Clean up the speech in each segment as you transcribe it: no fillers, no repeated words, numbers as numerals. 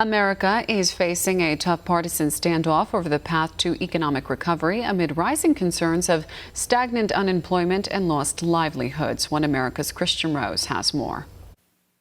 America is facing a tough partisan standoff over the path to economic recovery amid rising concerns of stagnant unemployment and lost livelihoods. One America's Kristian Rouz has more.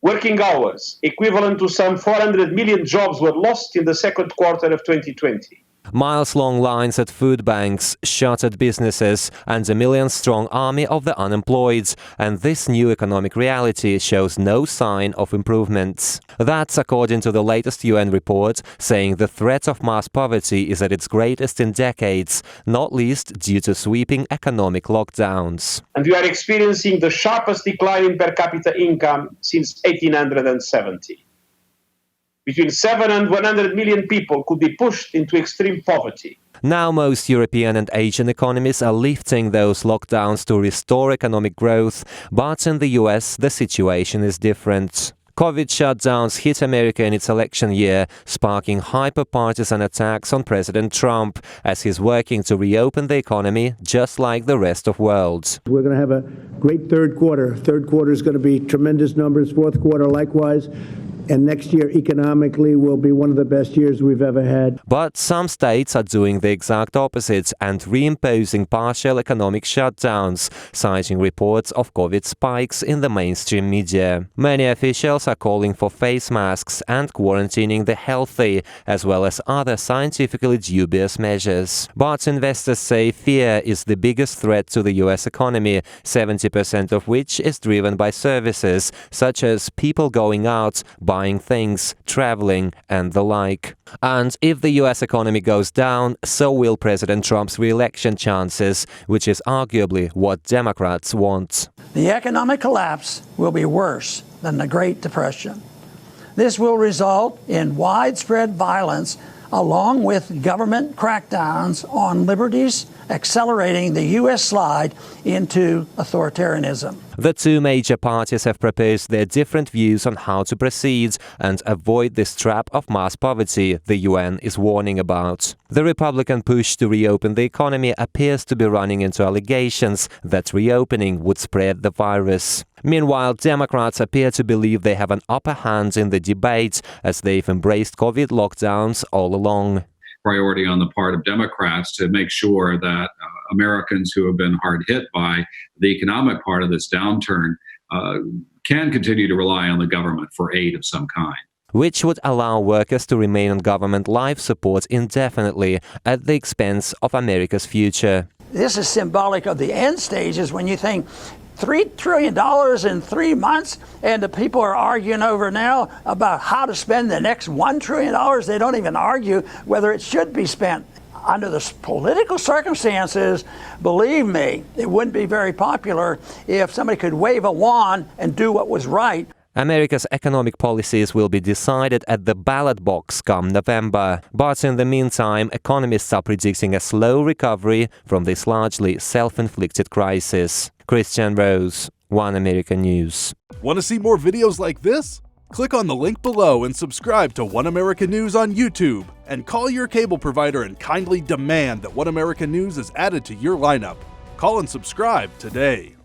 Working hours, equivalent to some 400 million jobs, were lost in the second quarter of 2020. Miles-long lines at food banks, shuttered businesses, and a million-strong army of the unemployed. And this new economic reality shows no sign of improvements. That's according to the latest UN report, saying the threat of mass poverty is at its greatest in decades, not least due to sweeping economic lockdowns. And we are experiencing the sharpest decline in per capita income since 1870. Between 7 and 100 million people could be pushed into extreme poverty. Now most European and Asian economies are lifting those lockdowns to restore economic growth, but in the US the situation is different. COVID shutdowns hit America in its election year, sparking hyper-partisan attacks on President Trump as he's working to reopen the economy just like the rest of the world. We're going to have a great third quarter. Third quarter is going to be tremendous numbers. Fourth quarter likewise. And next year, economically, will be one of the best years we've ever had. But some states are doing the exact opposite and reimposing partial economic shutdowns, citing reports of COVID spikes in the mainstream media. Many officials are calling for face masks and quarantining the healthy, as well as other scientifically dubious measures. But investors say fear is the biggest threat to the US economy, 70% of which is driven by services, such as people going out, buying things, traveling, and the like. And if the US economy goes down, so will President Trump's re-election chances, which is arguably what Democrats want. The economic collapse will be worse than the Great Depression. This will result in widespread violence along with government crackdowns on liberties, accelerating the U.S. slide into authoritarianism. The two major parties have proposed their different views on how to proceed and avoid this trap of mass poverty the UN is warning about. The Republican push to reopen the economy appears to be running into allegations that reopening would spread the virus. Meanwhile, Democrats appear to believe they have an upper hand in the debate as they've embraced COVID lockdowns all along. Priority on the part of Democrats to make sure that Americans who have been hard hit by the economic part of this downturn can continue to rely on the government for aid of some kind. Which would allow workers to remain on government life support indefinitely at the expense of America's future. This is symbolic of the end stages when you think $3 trillion in 3 months, and the people are arguing over now about how to spend the next $1 trillion. They don't even argue whether it should be spent. Under the political circumstances, believe me, it wouldn't be very popular if somebody could wave a wand and do what was right. America's economic policies will be decided at the ballot box come November. But in the meantime, economists are predicting a slow recovery from this largely self-inflicted crisis. Kristian Rouz, One America News. Want to see more videos like this? Click on the link below and subscribe to One America News on YouTube. And call your cable provider and kindly demand that One America News is added to your lineup. Call and subscribe today.